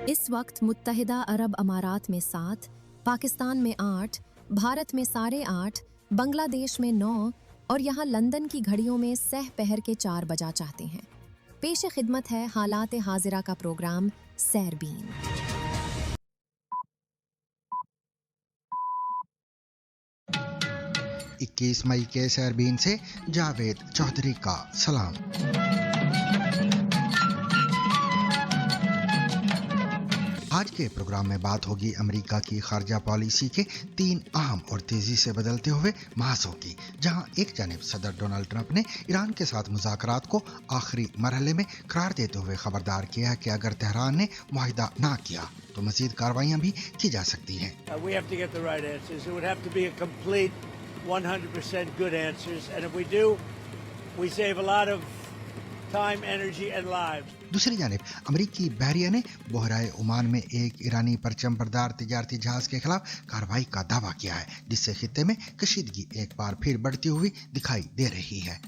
इस वक्त मुत्तहिदा अरब अमारात में 7, पाकिस्तान में 8, भारत में 8:30, बांग्लादेश में 9 और यहाँ लंदन की घड़ियों में सह पहर के 4 बजा चाहते हैं। पेश खिदमत है हालात हाजिरा का प्रोग्राम सैरबीन। इक्कीस मई के सैरबीन से जावेद चौधरी का सलाम। आज के प्रोग्राम में बात होगी अमेरिका की खारजा पॉलिसी के 3 अहम और तेजी से बदलते हुए महासों की, जहां एक जानिब सदर डोनाल्ड ट्रंप ने ईरान के साथ मुज़ाकरात को आखिरी मरहले में करार देते हुए खबरदार किया है कि अगर तेहरान ने मुआहिदा ना किया तो मज़ीद कार्रवाइयां भी की जा सकती हैं। 100% good answers, and if we do, we save a lot of time, energy and lives. दूसरी जानिब अमेरिकी बहरिया ने बहराए ओमान में एक ईरानी परचम बरदार तिजारती जहाज के खिलाफ कार्रवाई का दावा किया है, जिससे खित्ते में कशीदगी एक बार फिर बढ़ती हुई दिखाई दे रही है।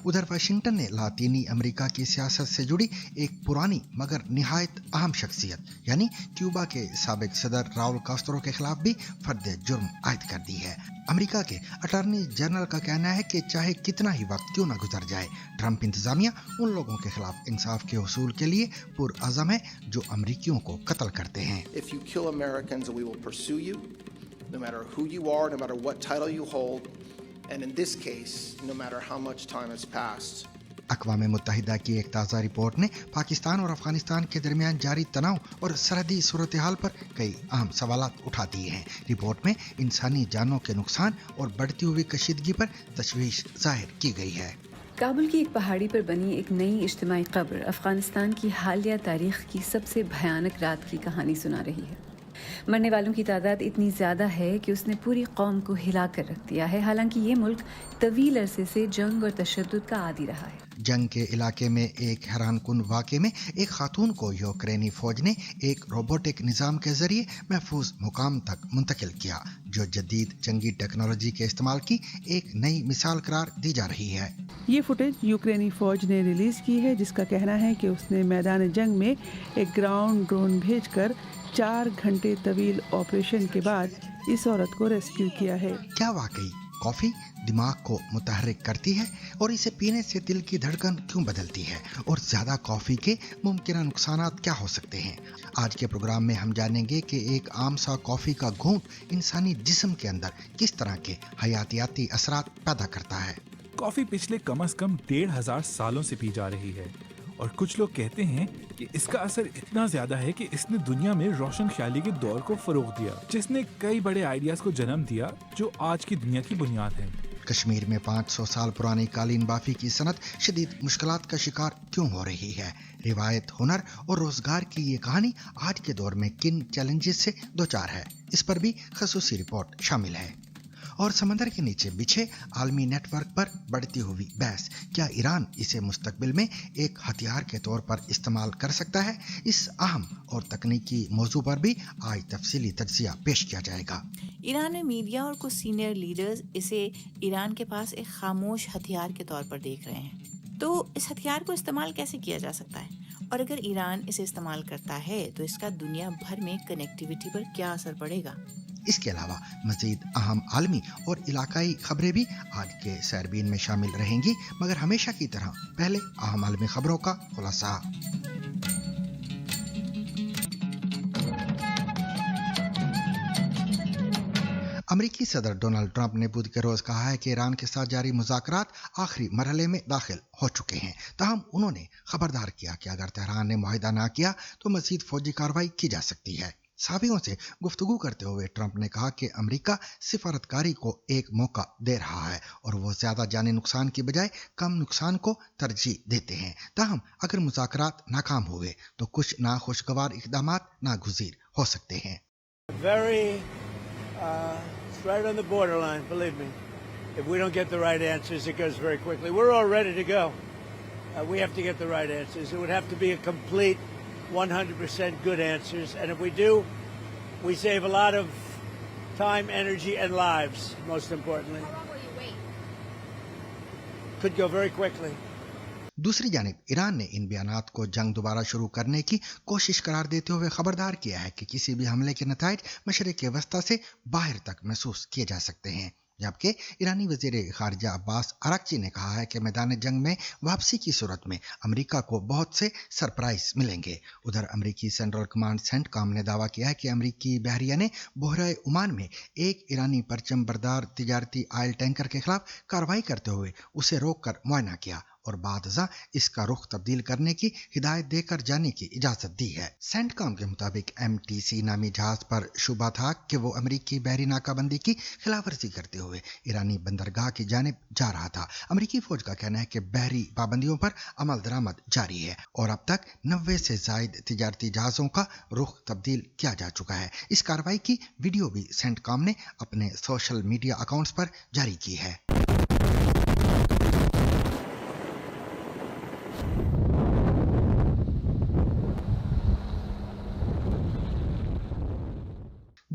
उधर वाशिंगटन ने लातीनी अमेरिका की सियासत से जुड़ी एक पुरानी मगर निहायत अहम शख्सियत यानी क्यूबा के साबिक सदर राउल कास्त्रो के खिलाफ भी फर्द जुर्म आयद कर दी है। अमेरिका के अटॉर्नी जनरल का कहना है कि चाहे कितना ही वक्त क्यों न गुजर जाए, ट्रंप इंतजामिया उन लोगों के खिलाफ इंसाफ के हुसूल के लिए पुरअज़म है जो अमेरिकियों को कत्ल करते हैं। If you kill Americans, we will pursue you, no matter who you are, no matter what title you hold. And in this case, no matter how much time has passed. अक़वाम मुत्तहिदा की एक ताज़ा रिपोर्ट ने पाकिस्तान और अफगानिस्तान के दरमियान जारी तनाव और सरहदी सूरत हाल पर कई अहम सवालात उठा दिए हैं। रिपोर्ट में इंसानी जानों के नुकसान और बढ़ती हुई कशीदगी पर तशवीश जाहिर की गई है। काबुल की एक पहाड़ी पर बनी एक नई इज्तिमाई कब्र अफगानिस्तान की हालिया तारीख की सबसे भयानक रात की कहानी सुना रही है। मरने वालों की तादाद इतनी ज़्यादा है कि उसने पूरी कौम को हिला कर रख दिया है। हालांकि ये मुल्क तवील अरसे से जंग और तशद्दुद का आदी रहा है। जंग के इलाके में एक हैरानकुन वाक़े में एक खातून को यूक्रेनी फौज ने एक रोबोटिक निज़ाम के जरिए महफूज मुकाम तक मुंतकिल किया, जो जदीद जंगी टेक्नोलॉजी के इस्तेमाल की एक नई मिसाल करार दी जा रही है। ये फुटेज यूक्रेनी फौज ने रिलीज की है, जिसका कहना है कि उसने मैदान जंग में एक ग्राउंड ड्रोन भेजकर 4 घंटे तवील ऑपरेशन के बाद इस औरत को रेस्क्यू किया है। क्या वाकई कॉफी दिमाग को मुतहर्रिक करती है और इसे पीने से दिल की धड़कन क्यों बदलती है और ज्यादा कॉफी के मुमकिन नुकसानात क्या हो सकते हैं? आज के प्रोग्राम में हम जानेंगे कि एक आम सा कॉफी का घूंट इंसानी जिस्म के अंदर किस तरह के हयातियाती असरात पैदा करता है। कॉफी पिछले कम से कम 1500 सालों से पी जा रही है और कुछ लोग कहते हैं कि इसका असर इतना ज्यादा है कि इसने दुनिया में रोशन ख्याली के दौर को फरोग दिया, जिसने कई बड़े आइडियाज को जन्म दिया जो आज की दुनिया की बुनियाद है। कश्मीर में 500 साल पुरानी कालीन बाफी की सनत शदीद मुश्किलात का शिकार क्यों हो रही है? रिवायत, हुनर और रोजगार की ये कहानी आज के दौर में किन चैलेंजेस से दो चार है, इस पर भी खसूसी रिपोर्ट शामिल है। और समंदर के नीचे बिछे आलमी नेटवर्क पर बढ़ती हुई बहस, क्या ईरान इसे मुस्तकबिल में एक हथियार के तौर पर इस्तेमाल कर सकता है? इस अहम और तकनीकी मौजू पर भी आज तफसीली तज्जिया पेश किया जाएगा। ईरान में मीडिया और कुछ सीनियर लीडर्स इसे ईरान के पास एक खामोश हथियार के तौर पर देख रहे हैं। तो इस हथियार को इस्तेमाल कैसे किया जा सकता है, और अगर ईरान इसे इस्तेमाल करता है तो इसका दुनिया भर में कनेक्टिविटी पर क्या असर पड़ेगा? इसके अलावा मजीद अहम आलमी और इलाकाई खबरें भी आज के सैरबीन में शामिल रहेंगी, मगर हमेशा की तरह पहले अहम आलमी खबरों का खुलासा। अमेरिकी सदर डोनाल्ड ट्रंप ने बुध के रोज कहा है कि ईरान के साथ जारी मुज़ाकरात आखिरी मरहले में दाखिल हो चुके हैं। ताहम उन्होंने खबरदार किया कि अगर तेहरान ने मुआहिदा ना किया तो मजीद फौजी कार्रवाई की जा सकती है। साबियों से गुफ्तगू करते हुए ट्रंप ने कहा कि अमेरिका सिफारतकारी को एक मौका दे रहा है और वो ज्यादा जानी नुकसान की बजाय कम नुकसान को तरजीह देते हैं। ताहम अगर मुज़ाकरात नाकाम हुए तो कुछ नाखुशगवार इक़दामात नागुज़ीर हो सकते हैं। It's right on the borderline, believe me. If we don't get the right answers, it goes very quickly. We're all ready to go. We have to get the right answers. It would have to be a complete 100% good answers. And if we do, we save a lot of time, energy, and lives, most importantly. Could go very quickly. दूसरी जानिब Iran ने इन बयानात को जंग दोबारा शुरू करने की कोशिश करार देते हुए खबरदार किया है कि किसी भी हमले के नताइज मशरिक वस्ता से बाहर तक महसूस किए जा सकते हैं। जबकि ईरानी वजीर खारजा अब्बास अराक्ची ने कहा है कि मैदान जंग में वापसी की सूरत में अमेरिका को बहुत से सरप्राइज मिलेंगे। उधर अमेरिकी सेंट्रल कमांड सेंटकॉम ने दावा किया है कि अमेरिकी बहरिया ने बहरा ओमान में एक ईरानी परचम बरदार तिजारती ऑयल टैंकर के खिलाफ कार्रवाई करते हुए उसे रोककर मुआयना किया और बादजा इसका रुख तब्दील करने की हिदायत देकर जाने की इजाजत दी है। सेंटकॉम के मुताबिक MTC नामी जहाज पर शुबा था कि वो अमेरिकी बहरी नाकाबंदी की खिलाफवर्जी करते हुए ईरानी बंदरगाह की जानिब जा रहा था। अमेरिकी फौज का कहना है कि बहरी पाबंदियों पर अमल दरामद जारी है और अब तक 90 से जायद तिजारती जहाजों का रुख तब्दील किया जा चुका है। इस कार्रवाई की वीडियो भी सेंटकॉम ने अपने सोशल मीडिया अकाउंट्स पर जारी की है।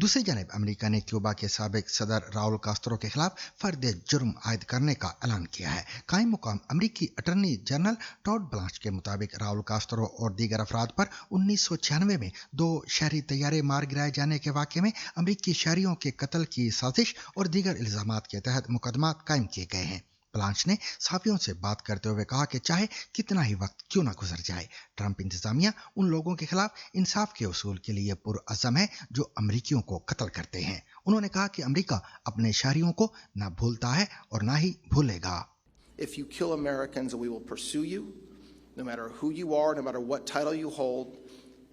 दूसरी जानब अमेरिका ने क्यूबा के साबिक सदर राउल कास्त्रो के खिलाफ फर्द जुर्म आयद करने का ऐलान किया है। कायम मुकाम अमेरिकी अटॉर्नी जनरल टॉड ब्लांच के मुताबिक राउल कास्त्रो और दीगर अफराद पर 1996 में 2 शहरी तैयारे मार गिराए जाने के वाक़े में अमेरिकी शहरियों के कत्ल की साजिश और दीगर इल्जामात के तहत मुकदमा कायम किए गए हैं। ब्लांच ने सहाफियों से बात करते हुए कहा कि चाहे कितना ही वक्त क्यों ना गुजर जाए, ट्रंप इंतजामिया उन लोगों के खिलाफ इंसाफ के उसूल के लिए पुरअज़म है जो अमरीकियों को कत्ल करते हैं। उन्होंने कहा कि अमेरिका अपने शहरियों को ना भूलता है और ना ही भूलेगा। If you kill Americans, we will pursue you, no matter who you are, no matter what title you hold,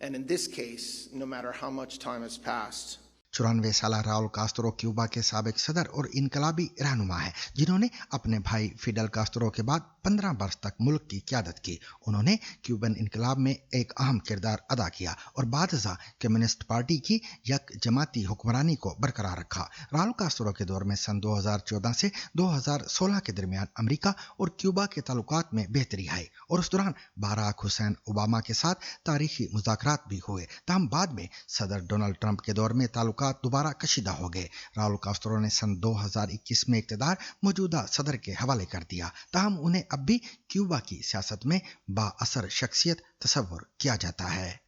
and in this case, no matter how much time has passed. 94 साल राउल कास्त्रो क्यूबा के साबिक सदर और इनकलाबी रहनुमा है जिन्होंने अपने भाई फिडेल कास्त्रो के बाद 15 वर्ष तक मुल्क की क़यादत की। उन्होंने क्यूबन इनकलाब में एक अहम किरदार अदा किया और बादशाह कम्युनिस्ट पार्टी की यक जमाती हुक्मरानी को बरकरार रखा। राउल कास्त्रो के दौर में सन 2014 से 2016 के दरमियान अमेरिका और क्यूबा के ताल्लुकात में बेहतरी आई और उस दौरान बाराक हुसैन ओबामा के साथ तारीखी मुज़ाकरात भी हुए। तमाम बाद में सदर डोनाल्ड ट्रंप के दौर में ताल्लुकात दोबारा कशीदा हो गए। राउल कास्त्रो ने सन 2021 में इक़्तिदार मौजूदा सदर के हवाले कर दिया। ताहम उन्हें अब भी क्यूबा की सियासत में बाअसर शख्सियत तस्वुर किया जाता है।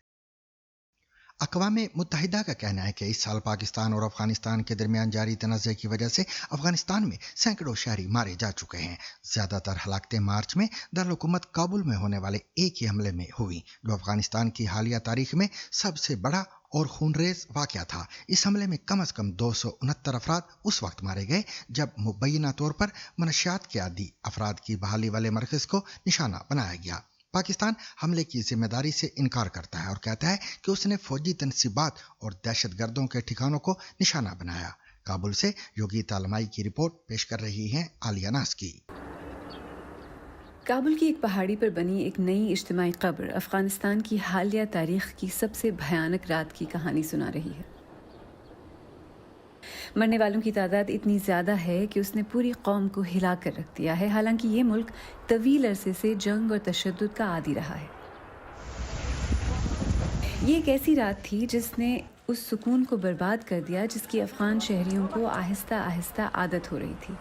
अक़वाम मुत्तहिदा का कहना है कि इस साल पाकिस्तान और अफगानिस्तान के दरमियान जारी तनाज़े की वजह से अफगानिस्तान में सैकड़ों शहरी मारे जा चुके हैं। ज़्यादातर हलाकतें मार्च में दारुल-हुकूमत काबुल में होने वाले एक ही हमले में हुई, जो अफगानिस्तान की हालिया तारीख में सबसे बड़ा और खूनरेज वाक़या था। इस हमले में कम से कम 269 अफराद उस वक्त मारे गए जब मुबैना तौर पर मनशियात के आदी अफराद की बहाली वाले मरकज़ को निशाना बनाया गया। पाकिस्तान हमले की जिम्मेदारी से इनकार करता है और कहता है कि उसने फौजी तनसीबात और दहशतगर्दों के ठिकानों को निशाना बनाया। काबुल से योगिता लमाई की रिपोर्ट पेश कर रही हैं आलिया नास्की। काबुल की एक पहाड़ी पर बनी एक नई इज्तिमाई कब्र अफगानिस्तान की हालिया तारीख की सबसे भयानक रात की कहानी सुना रही है। मरने वालों की तादाद इतनी ज़्यादा है कि उसने पूरी कौम को हिला कर रख दिया है। हालांकि ये मुल्क तवील अरसे से जंग और तशद्दुद का आदी रहा है। ये एक ऐसी रात थी जिसने उस सुकून को बर्बाद कर दिया जिसकी अफगान शहरियों को आहिस्ता आहिस्ता आदत हो रही थी।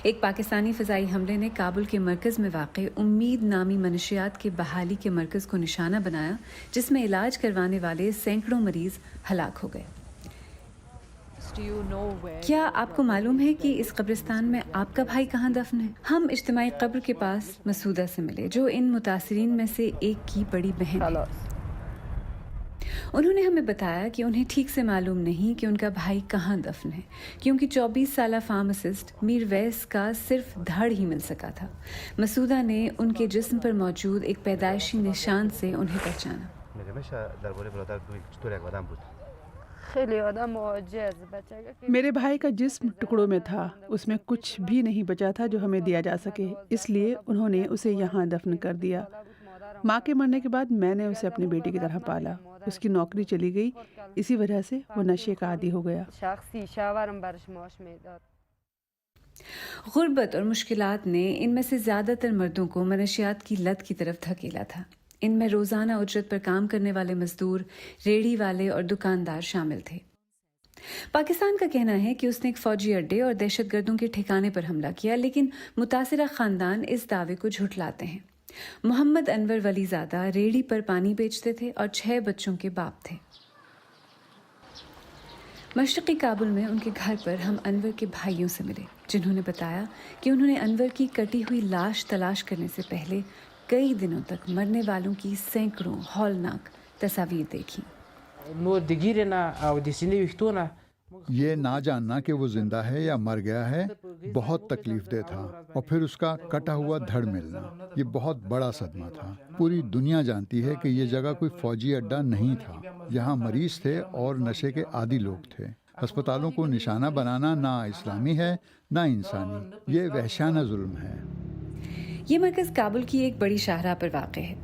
एक पाकिस्तानी फ़ज़ाई हमले ने काबुल के मरकज़ में वाक़े उम्मीद नामी मनशियात के बहाली के मरकज़ को निशाना बनाया, जिसमें इलाज करवाने वाले सैकड़ों मरीज़ हलाक हो गए। क्या आपको मालूम है कि इस कब्रिस्तान में आपका भाई कहाँ दफन है? हम इज्तिमाई कब्र के पास मसूदा से मिले, जो इन मुतासिरीन में से एक की बड़ी बहन है। उन्होंने हमें बताया कि उन्हें ठीक से मालूम नहीं कि उनका भाई कहाँ दफन है, क्योंकि 24 साला फार्मासिस्ट मीर वैस का सिर्फ धड़ ही मिल सका था। मसूदा ने उनके जिस्म पर मौजूद एक पैदाइशी निशान से उन्हें पहचाना। मेरे भाई का जिस्म टुकड़ों में था, उसमें कुछ भी नहीं बचा था जो हमें दिया जा सके, इसलिए उन्होंने उसे यहाँ दफन कर दिया। माँ के मरने के बाद मैंने उसे अपनी बेटी की तरह पाला। उसकी नौकरी चली गई, इसी वजह से वो नशे का आदी हो गया। गुर्बत और मुश्किलात ने इनमें से ज़्यादातर मर्दों को मनशियात की लत की तरफ धकेला था। इनमें रोज़ाना उजरत पर काम करने वाले मजदूर, रेड़ी वाले और दुकानदार शामिल थे। पाकिस्तान का कहना है कि उसने एक फौजी अड्डे और दहशतगर्दों के ठिकाने पर हमला किया, लेकिन मुतासिरा खानदान इस दावे को झुठलाते हैं। मोहम्मद अनवर वलीज़ादा रेहड़ी पर पानी बेचते थे और 6 बच्चों के बाप थे। मशरक़ी काबुल में उनके घर पर हम अनवर के भाइयों से मिले, जिन्होंने बताया कि उन्होंने अनवर की कटी हुई लाश तलाश करने से पहले कई दिनों तक मरने वालों की सैकड़ों हौलनाक तस्वीर देखी। ये ना जानना कि वो जिंदा है या मर गया है बहुत तकलीफदेह था, और फिर उसका कटा हुआ धड़ मिलना, ये बहुत बड़ा सदमा था। पूरी दुनिया जानती है कि ये जगह कोई फौजी अड्डा नहीं था। यहाँ मरीज थे और नशे के आदी लोग थे। अस्पतालों को निशाना बनाना ना इस्लामी है ना इंसानी, ये वहशाना जुल्म है। ये मरकज़ काबुल की एक बड़ी शाहराह पर वाक़ है।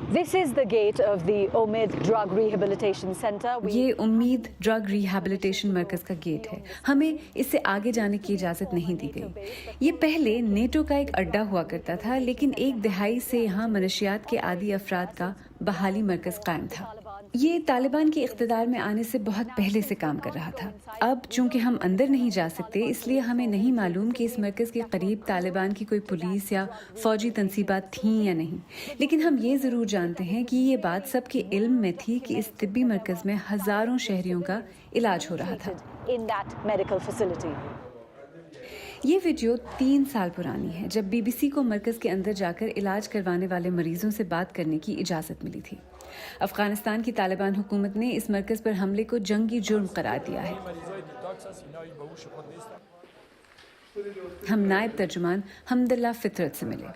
This is the gate of the Omid Drug Rehabilitation Center. ये उम्मीद ड्रग रिहैबिलिटेशन मरकज़ का गेट है। हमें इससे आगे जाने की इजाज़त नहीं दी गई। ये पहले नेटो का एक अड्डा हुआ करता था, लेकिन एक दहाई से यहाँ मनशियात के आदी अफराद का बहाली मरकज़ कायम था। ये तालिबान के इख्तिदार में आने से बहुत पहले से काम कर रहा था। अब चूंकि हम अंदर नहीं जा सकते, इसलिए हमें नहीं मालूम कि इस मरकज़ के करीब तालिबान की कोई पुलिस या फौजी तंसीबात थीं या नहीं, लेकिन हम ये ज़रूर जानते हैं कि ये बात सबके इल्म में थी कि इस तिब्बी मरकज़ में हज़ारों शहरियों का इलाज हो रहा था। ये वीडियो 3 साल पुरानी है, जब BBC को मरकज़ के अंदर जाकर इलाज करवाने वाले मरीजों से बात करने की इजाज़त मिली थी। अफगानिस्तान की तालिबान हुकूमत ने इस मरकज़ पर हमले को जंगी जुर्म करार दिया है। हम नायब तर्जुमान हमदुल्ला फितरत से मिले।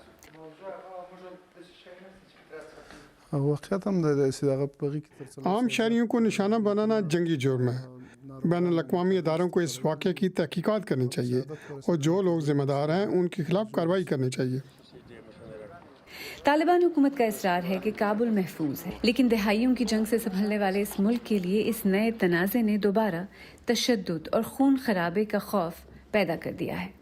आम शहरियों को निशाना बनाना जंगी जुर्म है। बैनुल-अक़वामी अदारों को इस वाक़े की तहकीकात करनी चाहिए और जो लोग ज़िम्मेदार हैं उनके खिलाफ कार्रवाई करनी चाहिए। तालिबान हुकूमत का इसरार है कि काबुल महफूज है, लेकिन दहाइयों की जंग से संभलने वाले इस मुल्क के लिए इस नए तनाज़े ने दोबारा तशद्दुद और खून खराबे का खौफ पैदा कर दिया है।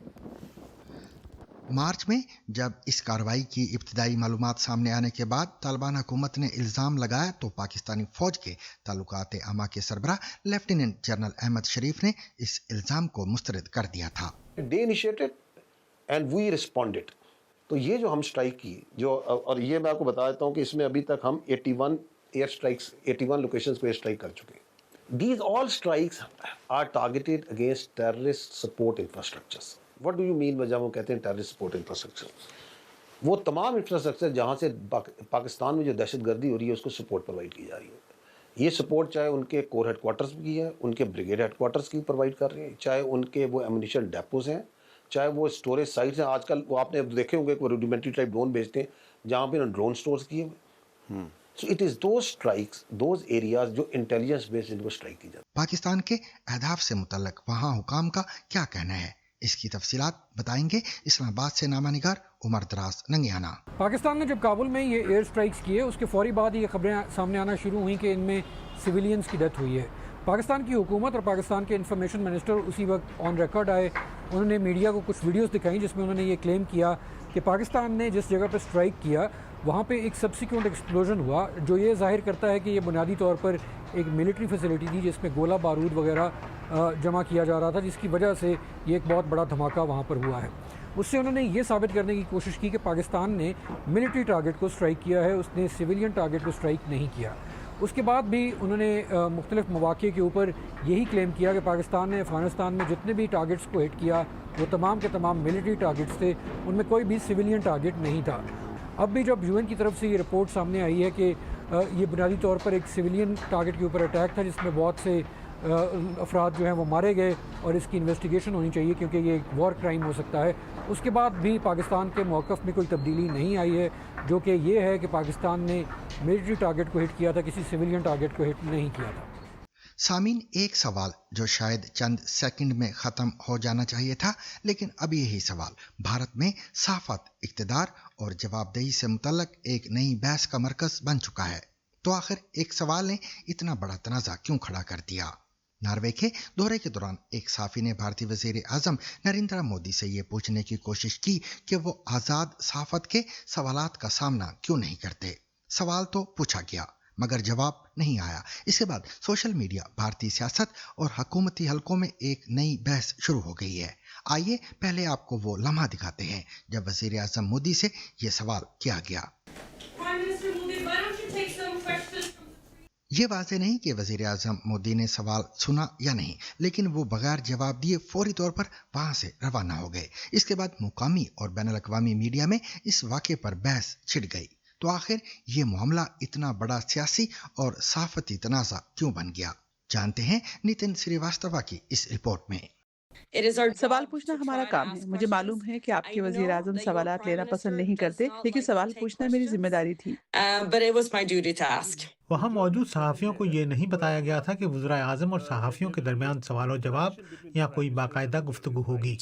मार्च में जब इस कार्रवाई की इब्तिदाई मालूमात सामने आने के बाद तालिबान हुकूमत ने इल्ज़ाम लगाया, तो पाकिस्तानी फौज के ताल्लुकात आमा के सरबराह लेफ्टिनेंट जनरल अहमद शरीफ ने इस इल्ज़ाम को मुस्तरद कर दिया था। They initiated and we responded। तो ये जो हम स्ट्राइक की, जो और ये मैं आपको बता देता हूँ कि इसमें अभी तक हम 81 एयर स्ट्राइक्स 81 लोकेशंस पे स्ट्राइक कर चुके हैं। These all strikes are targeted against terrorist support infrastructures। What do you mean जब हम कहते हैं terrorist support infrastructure? वो तमाम इंफ्रास्ट्रक्चर जहाँ से पाकिस्तान में जो दहशतगर्दी हो रही है उसको सपोर्ट प्रोवाइड की जा रही है। ये सपोर्ट चाहे उनके कोर हेडक्वार्टर्स की है, उनके ब्रिगेड हेडक्वार्टर्स की प्रोवाइड कर रहे हैं, चाहे उनके वो एम्युनिशन डेपोज हैं, चाहे वो स्टोरेज साइट्स हैं। आजकल वो आपने देखे होंगे कि रूडिमेंट्री टाइप ड्रोन भेजते हैं जहाँ पे ड्रोन स्टोर्स किए हुए। So it is those strikes, those areas जो इंटेलिजेंस बेस्ड इनको स्ट्राइक की जाती है। पाकिस्तान के अहदाफ से मुतल्लक वहाँ हुकाम का क्या कहना है, इसकी तफसीलात बताएंगे इस्लामाबाद से नामानिगार उमर दराज नंगियाना। पाकिस्तान ने जब काबुल में ये एयर स्ट्राइक्स किए, उसके फौरी बाद ये खबरें सामने आना शुरू हुई कि इनमें सिविलियंस की डेथ हुई है। पाकिस्तान की हुकूमत और पाकिस्तान के इंफॉर्मेशन मिनिस्टर उसी वक्त ऑन रिकॉर्ड आए। उन्होंने मीडिया को कुछ वीडियोस दिखाई जिसमें उन्होंने ये क्लेम किया कि पाकिस्तान ने जिस जगह पर स्ट्राइक किया वहाँ पे एक सब्सिक्वेंट एक्सप्लोजन हुआ, जो ये जाहिर करता है कि ये बुनियादी तौर पर एक मिलिट्री फैसिलिटी थी जिसमें गोला बारूद वगैरह जमा किया जा रहा था, जिसकी वजह से ये एक बहुत बड़ा धमाका वहाँ पर हुआ है। उससे उन्होंने ये साबित करने की कोशिश की कि पाकिस्तान ने मिलिट्री टारगेट को स्ट्राइक किया है, उसने सिविलियन टारगेट को स्ट्राइक नहीं किया। उसके बाद भी उन्होंने मुख्तलिफ मौक़े के ऊपर यही क्लेम किया कि पाकिस्तान ने अफ़गानिस्तान में जितने भी टारगेट्स को हिट किया वो तमाम के तमाम मिलिट्री टारगेट्स थे, उनमें कोई भी सिविलियन टारगेट नहीं था। अब भी जब UN की तरफ से ये रिपोर्ट सामने आई है कि ये बुनियादी तौर पर एक सिविलियन टारगेट के ऊपर अटैक था जिसमें बहुत से अफराद जो हैं वो मारे गए और इसकी इन्वेस्टिगेशन होनी चाहिए क्योंकि ये एक वॉर क्राइम हो सकता है, उसके बाद भी पाकिस्तान के मौक़िफ़ में कोई तब्दीली नहीं आई है, जो कि ये है कि पाकिस्तान ने मिलिट्री टारगेट को हिट किया था, किसी सिविलियन टारगेट को हिट नहीं किया था। सामीन, एक सवाल जो शायद चंद सेकंड में ख़त्म हो जाना चाहिए था, लेकिन अब यही सवाल भारत में साफत, इक़्तिदार और जवाबदेही से मुतल्लक एक नई बहस का मरकज़ बन चुका है। तो आखिर एक सवाल ने इतना बड़ा तनाज़ा क्यों खड़ा कर दिया? नॉर्वे के दौरे के दौरान एक साफ़ी ने भारतीय वज़ीर आज़म नरेंद्र मोदी से ये पूछने की कोशिश की कि वो आज़ाद सहाफ़त के सवालात का सामना क्यों नहीं करते। सवाल तो पूछा गया, मगर जवाब नहीं आया। इसके बाद सोशल मीडिया, भारतीय सियासत और हुकूमती हलकों में एक नई बहस शुरू हो गई है। आइए पहले आपको वो लम्हा दिखाते हैं जब वज़ीर आज़म मोदी से ये सवाल किया गया। ये वाज़ेह नहीं कि वज़ीर आज़म मोदी ने सवाल सुना या नहीं, लेकिन वो बगैर जवाब दिए फौरी तौर पर वहां से रवाना हो गए। इसके बाद मुकामी और बैनुल-अक़वामी मीडिया में इस वाक़े पर बहस छिड़ गई। तो आखिर ये मामला इतना बड़ा सियासी और सहाफ़ती तनाज़ा क्यों बन गया? जानते हैं नितिन श्रीवास्तव की इस रिपोर्ट में। सवाल पूछना हमारा काम है। मुझे मालूम है कि आपके वज़ीर आज़म सवालात लेना पसंद नहीं करते, लेकिन सवाल पूछना मेरी जिम्मेदारी थी। वहाँ मौजूद सहाफ़ियों को ये नहीं बताया गया था कि वज़ीर आज़म और सहाफ़ियों के दरमियान सवाल और जवाब या कोई बाकायदा गुफ्तगू होगी।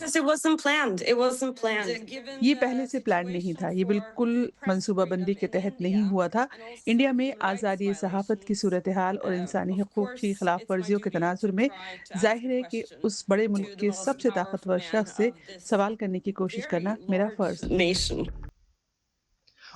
ये पहले से प्लान नहीं था, ये बिल्कुल मंसूबाबंदी के तहत नहीं हुआ था। इंडिया में आज़ादी सहाफ़त की सूरत हाल और इंसानी हुकूक़ की खिलाफ वर्जियों के तनाजुर में ज़ाहिर है कि उस बड़े मुल्क के सबसे ताकतवर शख्स से सवाल करने की कोशिश करना मेरा फ़र्ज़।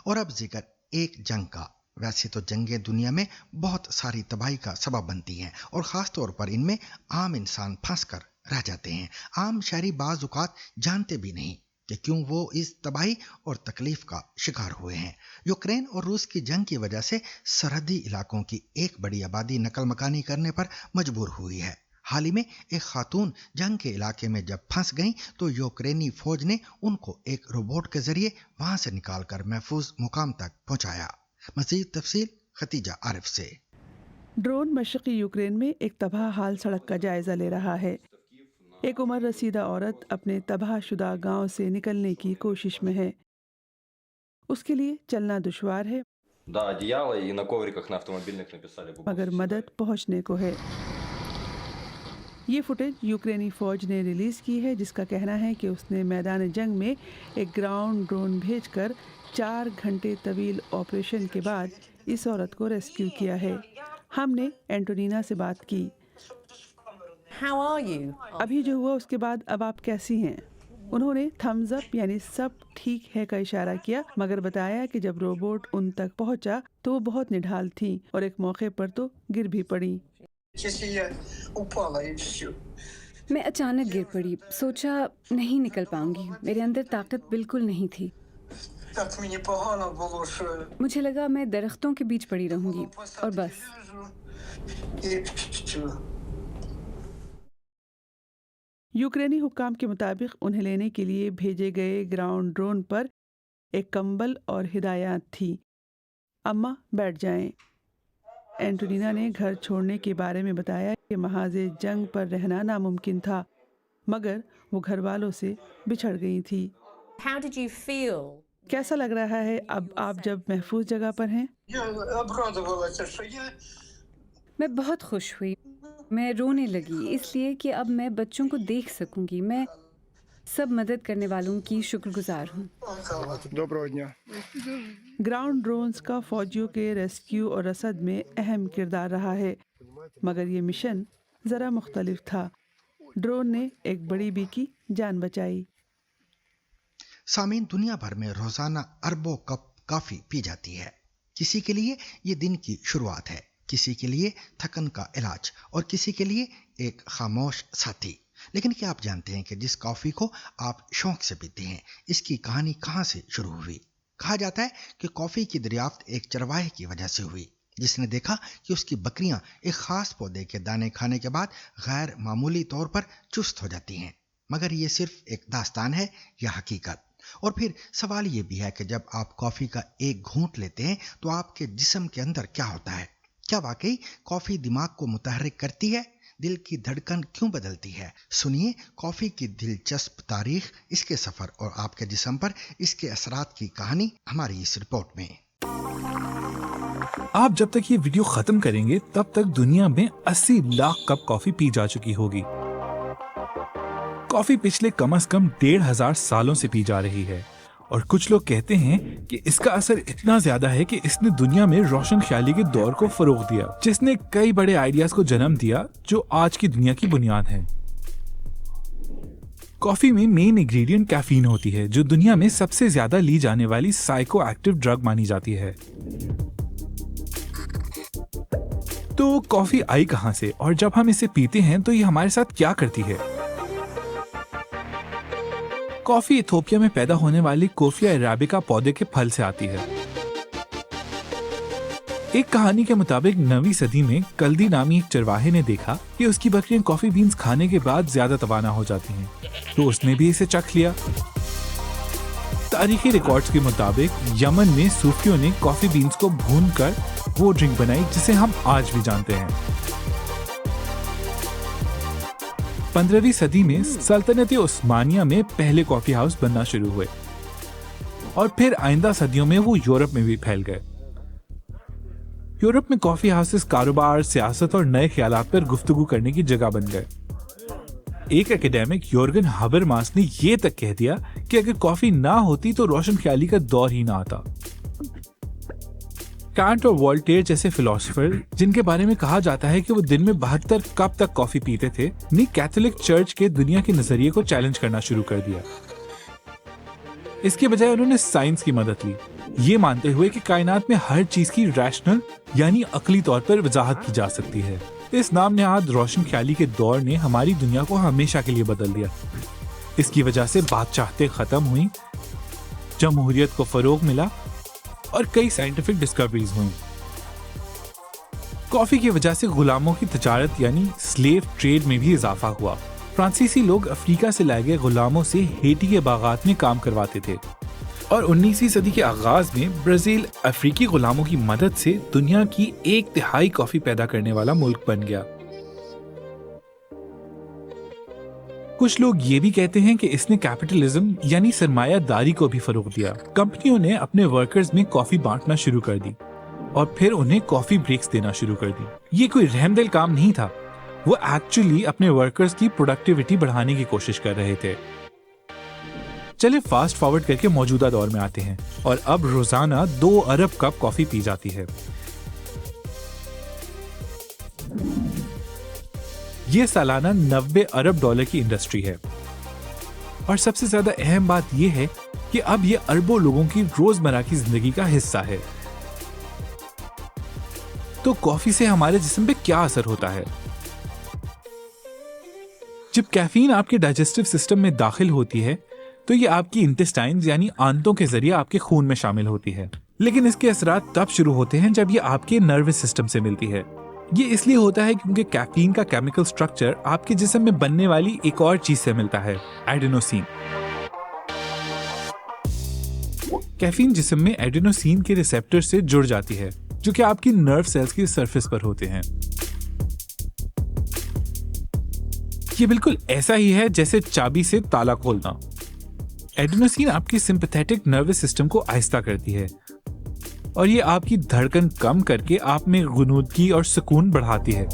और अब जिक्र एक जंग का। वैसे तो जंगें दुनिया में बहुत सारी तबाही का सबब बनती हैं और ख़ास तौर पर इनमें आम इंसान फंस कर रह जाते हैं। आम शहरी बाज़ औक़ात जानते भी नहीं कि क्यों वो इस तबाही और तकलीफ का शिकार हुए हैं। यूक्रेन और रूस की जंग की वजह से सरहदी इलाकों की एक बड़ी आबादी नकल मकानी करने पर मजबूर हुई है। हाल ही में एक खातून जंग के इलाके में जब फंस गईं तो यूक्रेनी फौज ने उनको एक रोबोट के जरिए वहां से निकालकर महफूज मुकाम तक पहुंचाया। मज़ीद तफसील खतीजा आरिफ से। ड्रोन मशरक़ी यूक्रेन में एक तबाह हाल सड़क का जायजा ले रहा है। एक उम्र रसीदा औरत अपने तबाहशुदा गांव से निकलने की कोशिश में है। उसके लिए चलना दुश्वार है, मगर मदद पहुंचने को है। ये फुटेज यूक्रेनी फौज ने रिलीज़ की है, जिसका कहना है कि उसने मैदान जंग में एक ग्राउंड ड्रोन भेजकर 4 घंटे तवील ऑपरेशन के बाद इस औरत को रेस्क्यू किया है। हमने एंटोनिना से बात की। अभी जो हुआ उसके बाद अब आप कैसी हैं? उन्होंने थम्स अप यानी सब ठीक है का इशारा किया, मगर बताया कि जब रोबोट उन तक पहुंचा तो वो बहुत निढाल थी और एक मौके पर तो गिर भी पड़ी। मैं अचानक गिर पड़ी, सोचा नहीं निकल पाऊंगी। मेरे अंदर ताकत बिल्कुल नहीं थी। मुझे लगा मैं दरख्तों के बीच पड़ी रहूंगी और बस। यूक्रेनी हुक्काम के मुताबिक उन्हें लेने के लिए भेजे गए ग्राउंड ड्रोन पर एक कंबल और हिदायत थी। अम्मा बैठ जाएं। एंटोनिना ने घर छोड़ने के बारे में बताया कि महाज़े जंग पर रहना नामुमकिन था, मगर वो घर वालों से बिछड़ गई थी। कैसा लग रहा है अब आप जब महफूज जगह पर हैं? मैं बहुत खुश हुई। मैं रोने लगी इसलिए कि अब मैं बच्चों को देख सकूंगी। मैं सब मदद करने वालों की शुक्रगुजार हूँ। ग्राउंड ड्रोन्स का फौजियों के रेस्क्यू और रसद में अहम किरदार रहा है, मगर ये मिशन ज़रा मुख्तलिफ था। ड्रोन ने एक बड़ी बी की जान बचाई। सामीन, दुनिया भर में रोजाना अरबों कप कॉफी पी जाती है। किसी के लिए ये दिन की शुरुआत है, किसी के लिए थकन का इलाज और किसी के लिए एक खामोश साथी। लेकिन क्या आप जानते हैं कि जिस कॉफी को आप शौक से पीते हैं, इसकी कहानी कहाँ से शुरू हुई? कहा जाता है कि कॉफी की दरियाफ्त एक चरवाहे की वजह से हुई, जिसने देखा कि उसकी बकरियां एक खास पौधे के दाने खाने के बाद गैर मामूली तौर पर चुस्त हो जाती हैं। मगर ये सिर्फ एक दास्तान है या हकीकत? और फिर सवाल ये भी है कि जब आप कॉफी का एक घूंट लेते हैं तो आपके जिस्म के अंदर क्या होता है? क्या वाकई कॉफी दिमाग को मुतहर्रिक करती है? दिल की धड़कन क्यों बदलती है? सुनिए कॉफी की दिलचस्प तारीख, इसके सफर और आपके जिस्म पर इसके असरात की कहानी हमारी इस रिपोर्ट में। आप जब तक ये वीडियो खत्म करेंगे तब तक दुनिया में 80 लाख कप कॉफी पी जा चुकी होगी। कॉफी पिछले कम से कम 1500 सालों से पी जा रही है और कुछ लोग कहते हैं कि इसका असर इतना ज्यादा है कि इसने दुनिया में रोशन ख्याली के दौर को फरोग दिया, जिसने कई बड़े आइडियाज को जन्म दिया जो आज की दुनिया की बुनियाद है। कॉफी में मेन इंग्रेडिएंट कैफीन होती है, जो दुनिया में सबसे ज्यादा ली जाने वाली साइको एक्टिव ड्रग मानी जाती है। तो कॉफी आई कहां से और जब हम इसे पीते हैं तो ये हमारे साथ क्या करती है? कॉफी इथोपिया में पैदा होने वाली कोफिया अराबिका पौधे के फल से आती है। एक कहानी के मुताबिक 9वीं सदी में कल्दी नामी एक चरवाहे ने देखा कि उसकी बकरियां कॉफी बीन्स खाने के बाद ज्यादा तवाना हो जाती हैं, तो उसने भी इसे चख लिया। तारीखी रिकॉर्ड्स के मुताबिक यमन में सूफियों ने कॉफी बीन्स को भूनकर वो ड्रिंक बनाई जिसे हम आज भी जानते हैं। 15वीं सदी में सल्तनत उस्मानिया में पहले कॉफी हाउस बनना शुरू हुए और फिर आइंदा सदियों में वो यूरोप में भी फैल गए। यूरोप में कॉफी हाउसेस कारोबार, सियासत और नए ख्यालात पर गुफ्तगू करने की जगह बन गए। एक एकेडमिक योर्गन हबरमास ने ये तक कह दिया कि अगर कॉफी ना होती तो रोशन ख्याली का दौर ही ना आता। कांट और वोल्टेयर जैसे फिलोसोफर, जिनके बारे में कहा जाता है कि वो दिन में 72 कप तक कॉफी पीते थे, ने कैथोलिक चर्च के दुनिया के नजरिए को चैलेंज करना शुरू कर दिया। इसके बजाय उन्होंने साइंस की मदद ली, ये मानते हुए कि कायनात में हर चीज की रैशनल यानी अकली तौर पर वजाहत की जा सकती है। इस नाम नेहाद रोशन ख्याली के दौर ने हमारी दुनिया को हमेशा के लिए बदल दिया। इसकी वजह से बादशाहतें खत्म हुई, जमहूरियत को फरोग मिला और कई साइंटिफिक डिस्कवरीज हुई। कॉफी की वजह से गुलामों की तजारत यानी स्लेव ट्रेड में भी इजाफा हुआ। फ्रांसीसी लोग अफ्रीका से लाए गए गुलामों से हेटी के बागात में काम करवाते थे और 19वीं सदी के आगाज में ब्राजील अफ्रीकी गुलामों की मदद से दुनिया की 1/3 कॉफी पैदा करने वाला मुल्क बन गया। कुछ लोग ये भी कहते हैं कि इसने कैपिटलिज्म यानी सरमायादारी को भी फरोग दिया। कंपनियों ने अपने वर्कर्स में कॉफी बांटना शुरू कर दी और फिर उन्हें कॉफी ब्रेक्स देना शुरू कर दी। ये कोई रहमदिल काम नहीं था, वो एक्चुअली अपने वर्कर्स की प्रोडक्टिविटी बढ़ाने की कोशिश कर रहे थे। चलिए फास्ट फॉरवर्ड करके मौजूदा दौर में आते हैं और अब रोजाना 2 अरब कप कॉफी पी जाती है। ये सालाना 90 अरब डॉलर की इंडस्ट्री है और सबसे ज्यादा अहम बात यह है कि अब ये अरबों लोगों की रोजमर्रा की जिंदगी का हिस्सा है। तो कॉफी से हमारे जिस्म पे क्या असर होता है? जब कैफीन आपके डाइजेस्टिव सिस्टम में दाखिल होती है तो ये आपकी इंटेस्टाइन्स यानी आंतों के जरिए आपके खून में शामिल होती है, लेकिन इसके असरात तब शुरू होते हैं जब ये आपके नर्वस सिस्टम से मिलती है। ये इसलिए होता है क्योंकि कैफीन का केमिकल स्ट्रक्चर आपके जिस्म में बनने वाली एक और चीज से मिलता है, एडेनोसिन। कैफीन जिस्म में एडेनोसिन के रिसेप्टर से जुड़ जाती है जो कि आपकी नर्व सेल्स की सरफेस पर होते हैं। ये बिल्कुल ऐसा ही है जैसे चाबी से ताला खोलना। एडेनोसिन आपकी सिंपैथेटिक नर्वस सिस्टम को आहिस्ता करती है और ये आपकी धड़कन कम करके आप में गुनूदगी और सुकून बढ़ाती है।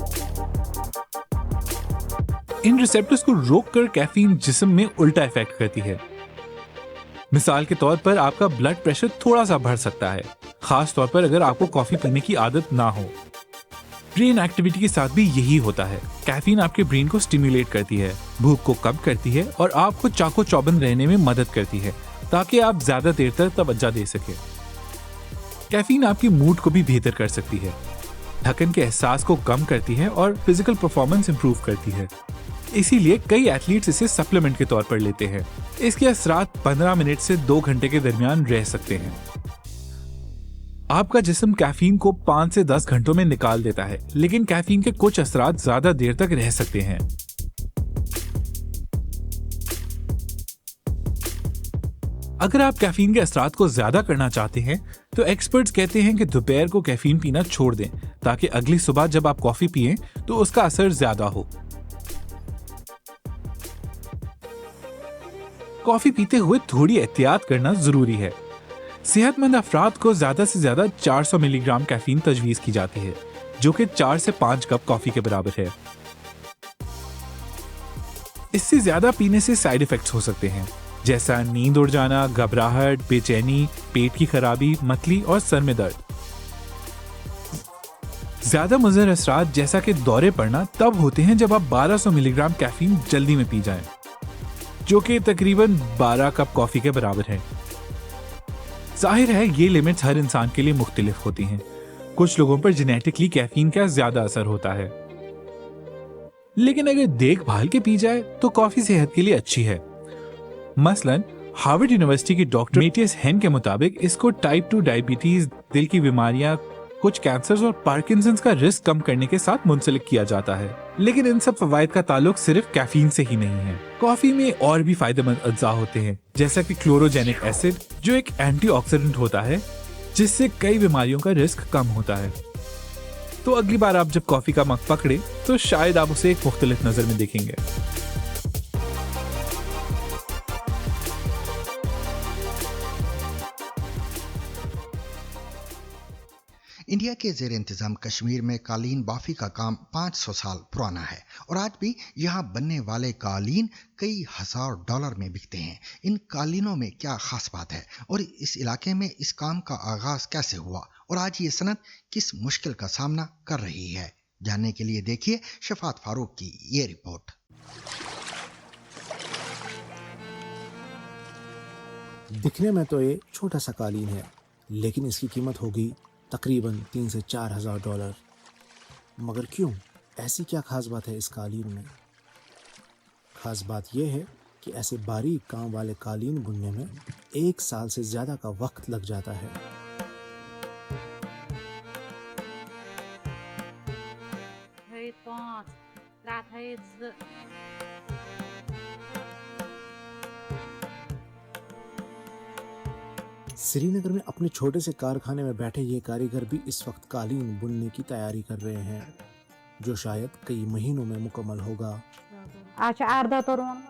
इन रिसेप्टर्स को रोककर कैफीन जिस्म में उल्टा इफेक्ट करती है। मिसाल के तौर पर आपका ब्लड प्रेशर थोड़ा सा बढ़ सकता है, खास तौर पर अगर आपको कॉफी पीने की आदत ना हो। ब्रेन एक्टिविटी के साथ भी यही होता है। कैफीन आपके ब्रेन को स्टिमुलेट करती है, भूख को कम करती है और आपको चाको चौबंद रहने में मदद करती है ताकि आप ज्यादा देर तक तवज्जो दे सके। कैफीन आपकी मूड को भी बेहतर कर सकती है, थकन के एहसास को कम करती है और फिजिकल परफॉर्मेंस इंप्रूव करती है। इसीलिए कई एथलीट्स इसे सप्लीमेंट के तौर पर लेते हैं। इसके असरात 15 मिनट से 2 घंटे के दरमियान रह सकते हैं। आपका जिस्म कैफीन को 5 से 10 घंटों में निकाल देता है, लेकिन कैफीन के कुछ असरात ज्यादा देर तक रह सकते हैं। अगर आप कैफीन के असरात को ज्यादा करना चाहते हैं तो एक्सपर्ट्स कहते हैं कि दोपहर को कैफीन पीना छोड़ दें ताकि अगली सुबह जब आप कॉफी पिएं तो उसका असर ज्यादा हो। कॉफी पीते हुए थोड़ी एहतियात करना जरूरी है। सेहतमंद अफराद को ज्यादा से ज्यादा 400 मिलीग्राम कैफीन तजवीज की जाती है, जो कि 4 से 5 कप कॉफी के बराबर है। इससे ज्यादा पीने से साइड इफेक्ट्स हो सकते हैं, जैसा नींद उड़ जाना, घबराहट, बेचैनी, पेट की खराबी, मतली और सर में दर्द। ज्यादा मुज़र असरात जैसा कि दौरे पड़ना तब होते हैं जब आप 1200 मिलीग्राम कैफीन जल्दी में पी जाएं, जो कि तकरीबन 12 कप कॉफी के बराबर है। जाहिर है ये लिमिट्स हर इंसान के लिए मुख्तलिफ होती हैं। कुछ लोगों पर जेनेटिकली कैफीन का ज्यादा असर होता है, लेकिन अगर देखभाल के पी जाए तो कॉफी सेहत के लिए अच्छी है। मसलन हार्वर्ड यूनिवर्सिटी के डॉक्टर मेटियस हेन के मुताबिक इसको टाइप 2 डायबिटीज, दिल की बीमारियां, कुछ कैंसर्स और पार्किंसंस का रिस्क कम करने के साथ मुंसलिक किया जाता है। लेकिन इन सब फवायद का ताल्लुक सिर्फ कैफीन से ही नहीं है। कॉफी में और भी फायदेमंद अज्जा होते हैं, जैसा कि क्लोरोजेनिक एसिड, जो एक एंटीऑक्सीडेंट होता है जिससे कई बीमारियों का रिस्क कम होता है। तो अगली बार आप जब कॉफी का मग पकड़े तो शायद आप उसे एक मुख्तलिफ नजर में देखेंगे। इंडिया के ज़ेर इंतज़ाम कश्मीर में कालीन बाफी का काम 500 साल पुराना है और आज भी यहाँ बनने वाले कालीन कई हजार डॉलर में बिकते हैं। इन कालीनों में क्या खास बात है और इस इलाके में इस काम का आगाज कैसे हुआ और आज ये सनत किस मुश्किल का सामना कर रही है, जानने के लिए देखिए शफात फारूक की ये रिपोर्ट। दिखने में तो ये छोटा सा कालीन है, लेकिन इसकी कीमत होगी तकरीबन 3 से 4 हज़ार डॉलर। मगर क्यों? ऐसी क्या खास बात है इस कालीन में? खास बात यह है कि ऐसे बारीक काम वाले कालीन बुनने में 1 साल से ज़्यादा का वक्त लग जाता है। श्रीनगर में अपने छोटे से कारखाने में बैठे ये कारीगर भी इस वक्त कालीन बुनने की तैयारी कर रहे हैं, जो शायद कई महीनों में मुकम्मल होगा।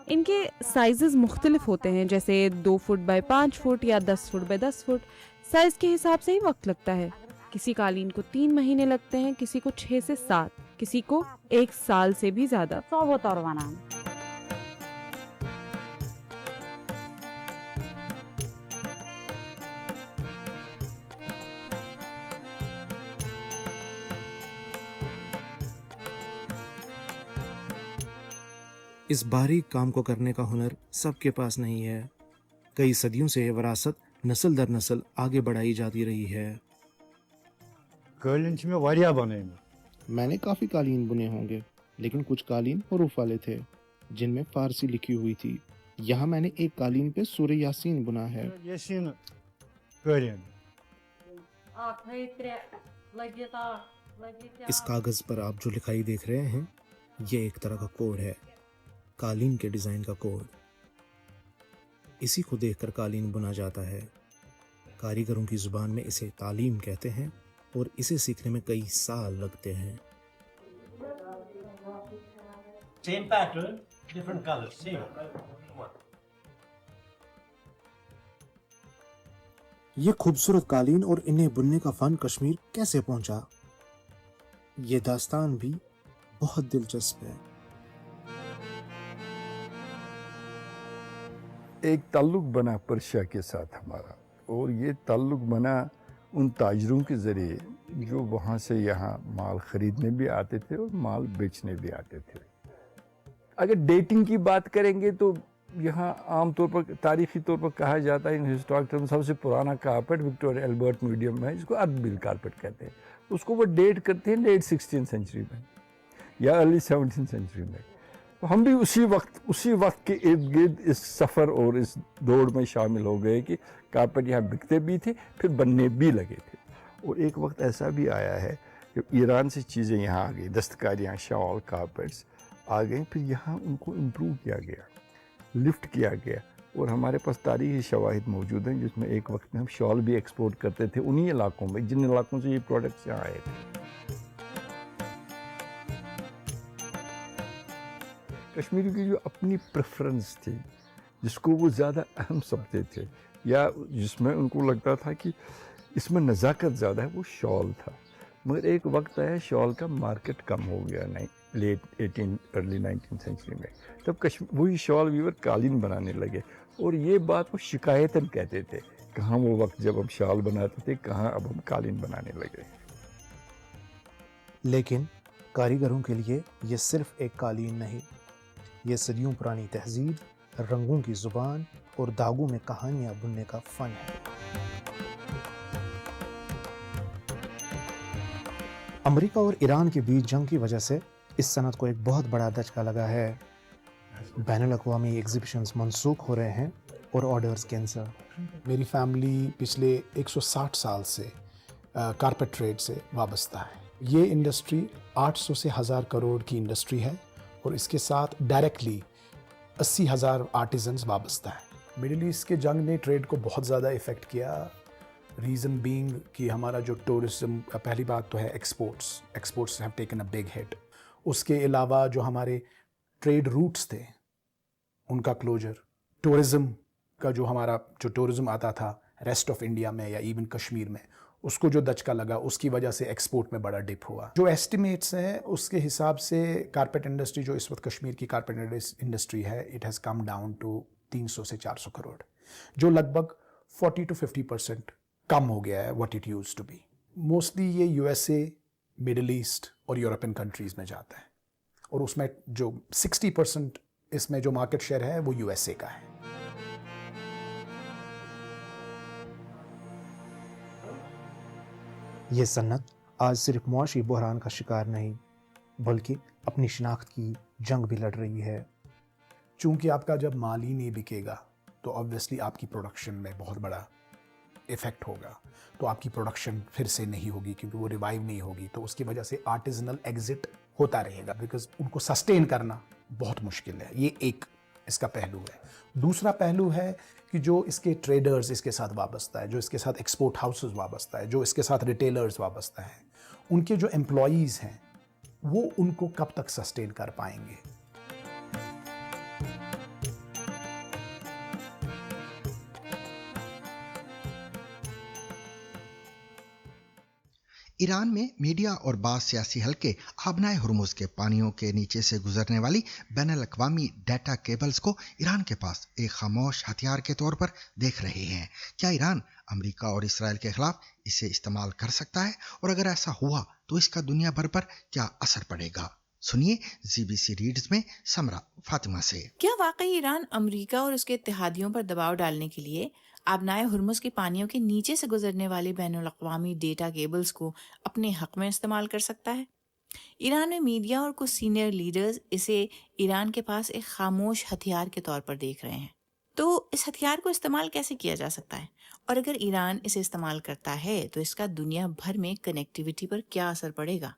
इनके साइजेस मुख्तलिफ होते हैं, जैसे 2 फुट बाय 5 फुट या 10 फुट बाय 10 फुट। साइज के हिसाब से ही वक्त लगता है। किसी कालीन को 3 महीने लगते हैं, किसी को 6 से 7, किसी को 1 साल से भी ज्यादा। इस बारीक काम को करने का हुनर सबके पास नहीं है। कई सदियों से ये विरासत नस्ल दर नस्ल आगे बढ़ाई जाती रही है। मैंने काफ़ी कालीन बुने होंगे, लेकिन कुछ कालीन हरूफ वाले थे जिनमें फारसी लिखी हुई थी। यहाँ मैंने एक कालीन पे सूरह यासीन बुना है। इस कागज़ पर आप जो लिखाई देख रहे हैं, ये एक तरह का कोड है, कालीन के डिज़ाइन का कोड। इसी को देखकर कालीन बुना जाता है। कारीगरों की ज़ुबान में इसे तालीम कहते हैं और इसे सीखने में कई साल लगते हैं। Same pattern, different colors, same. ये खूबसूरत कालीन और इन्हें बुनने का फन कश्मीर कैसे पहुंचा, ये दास्तान भी बहुत दिलचस्प है। एक ताल्लुक बना पर्शिया के साथ हमारा, और ये ताल्लुक बना उन ताजरों के ज़रिए जो वहाँ से यहाँ माल ख़रीदने भी आते थे और माल बेचने भी आते थे। अगर डेटिंग की बात करेंगे तो यहाँ आम तौर पर तारीख़ी तौर पर कहा जाता है, इन हिस्टोरिक टर्म सबसे पुराना कारपेट विक्टोरिया एल्बर्ट मीडियम है, जिसको अर्धबिल कारपेट कहते हैं। उसको वो डेट करते हैं लेट 16th सेंचुरी में या अर्ली 17th सेंचुरी में। तो हम भी उसी वक्त के इर्द गिर्द इस सफ़र और इस दौड़ में शामिल हो गए कि कारपेट यहाँ बिकते भी थे, फिर बनने भी लगे थे। और एक वक्त ऐसा भी आया है कि ईरान से चीज़ें यहाँ आ गई, दस्तकारियाँ, शॉल, कारपेट्स आ गई, फिर यहाँ उनको इम्प्रूव किया गया, लिफ्ट किया गया। और हमारे पास तारीख़ी शवाहिद मौजूद हैं जिसमें एक वक्त में हम शॉल भी एक्सपोर्ट करते थे उन्हीं इलाकों में जिन इलाकों से ये प्रोडक्ट्स यहाँ आए थे। कश्मीरी की जो अपनी प्रेफरेंस थी, जिसको वो ज़्यादा अहम समझते थे या जिसमें उनको लगता था कि इसमें नज़ाकत ज़्यादा है, वो शॉल था। मगर एक वक्त आया शॉल का मार्केट कम हो गया, नहीं लेट 18 अर्ली 19th सेंचुरी में। तब वही शॉल वीवर कालीन बनाने लगे और ये बात वो शिकायतन कहते थे, कहाँ वो वक्त जब हम शॉल बनाते थे, कहाँ अब हम कालीन बनाने लगे। लेकिन कारीगरों के लिए ये सिर्फ एक कालीन नहीं, ये सदियों पुरानी तहजीब, रंगों की ज़ुबान और दागों में कहानियाँ बुनने का फ़न है। امریکہ اور ایران کے بیچ جنگ کی وجہ سے اس صنعت کو ایک بہت بڑا دھچکا لگا ہے. بین الاقوامی ایگزیبیشنز منسوخ ہو رہے ہیں اور آرڈرز کینسل. میری فیملی پچھلے 160 سال سے کارپیٹ ٹریڈ سے وابستہ ہے. یہ انڈسٹری 800 سے 1000 کروڑ کی انڈسٹری ہے اور اس کے ساتھ ڈائریکٹلی 80,000 آرٹیزنز وابستہ ہیں. مڈل ایسٹ کے جنگ نے ٹریڈ کو بہت زیادہ افیکٹ کیا. ریزن بینگ کہ ہمارا جو ٹورزم، پہلی بات تو ہے exports have taken a big hit. اس کے علاوہ جو ہمارے ٹریڈ روٹس تھے ان کا کلوجر، ٹورزم کا جو ٹورزم آتا تھا ریسٹ آف انڈیا میں یا ایون کشمیر میں، اس کو جو دھچکا لگا اس کی وجہ سے ایکسپورٹ میں بڑا ڈپ ہوا. جو ایسٹیمیٹس ہیں اس کے حساب سے کارپیٹ انڈسٹری جو اس وقت کشمیر کی کارپیٹ انڈسٹری ہے، it has come down to 300 سے 400 کروڑ، جو لگ بھگ 40 to 50% کم ہو گیا ہے what it used to be. Mostly یہ U S A, middle east اور یورپین کنٹریز میں جاتا ہے اور اس میں جو 60% اس میں جو مارکیٹ شیئر ہے وہ یو ایس اے کا ہے. یہ صنعت آج صرف معاشی بحران کا شکار نہیں بلکہ اپنی شناخت کی جنگ بھی لڑ رہی ہے. چونکہ آپ کا جب مال ہی نہیں بکے گا تو آبویسلی آپ کی پروڈکشن میں بہت بڑا افیکٹ ہوگا. تو آپ کی پروڈکشن پھر سے نہیں ہوگی کیونکہ وہ ریوائیو نہیں ہوگی. تو اس کی وجہ سے آرٹیزنل ایگزٹ ہوتا رہے گا بیکاز ان کو سسٹین کرنا بہت مشکل ہے. یہ ایک اس کا پہلو ہے. دوسرا پہلو ہے کہ جو اس کے ٹریڈرز اس کے ساتھ وابستہ ہے، جو اس کے ساتھ ایکسپورٹ ہاؤسز وابستہ ہے، جو اس کے ساتھ ریٹیلرز وابستہ ہیں، ان کے جو امپلائیز ہیں وہ ان کو کب تک سسٹین کر پائیں گے. ایران میں میڈیا اور بعض سیاسی حلقے آبنائے ہرمز کے پانیوں کے نیچے سے گزرنے والی بین الاقوامی ڈیٹا کیبلز کو ایران کے پاس ایک خاموش ہتھیار کے طور پر دیکھ رہے ہیں. کیا ایران امریکہ اور اسرائیل کے خلاف اسے استعمال کر سکتا ہے؟ اور اگر ایسا ہوا تو اس کا دنیا بھر پر کیا اثر پڑے گا؟ سنیے ZBC ریڈز میں سمرا فاطمہ سے. کیا واقعی ایران امریکہ اور اس کے اتحادیوں پر دباؤ ڈالنے کے لیے آبنائے ہرمز کی پانیوں کے نیچے سے گزرنے والے بین الاقوامی ڈیٹا کیبلز کو اپنے حق میں استعمال کر سکتا ہے؟ ایران میں میڈیا اور کچھ سینئر لیڈرز اسے ایران کے پاس ایک خاموش ہتھیار کے طور پر دیکھ رہے ہیں. تو اس ہتھیار کو استعمال کیسے کیا جا سکتا ہے؟ اور اگر ایران اسے استعمال کرتا ہے تو اس کا دنیا بھر میں کنیکٹیویٹی پر کیا اثر پڑے گا؟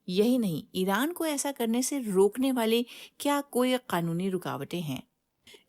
یہی نہیں، ایران کو ایسا کرنے سے روکنے والے کیا کوئی قانونی رکاوٹیں ہیں؟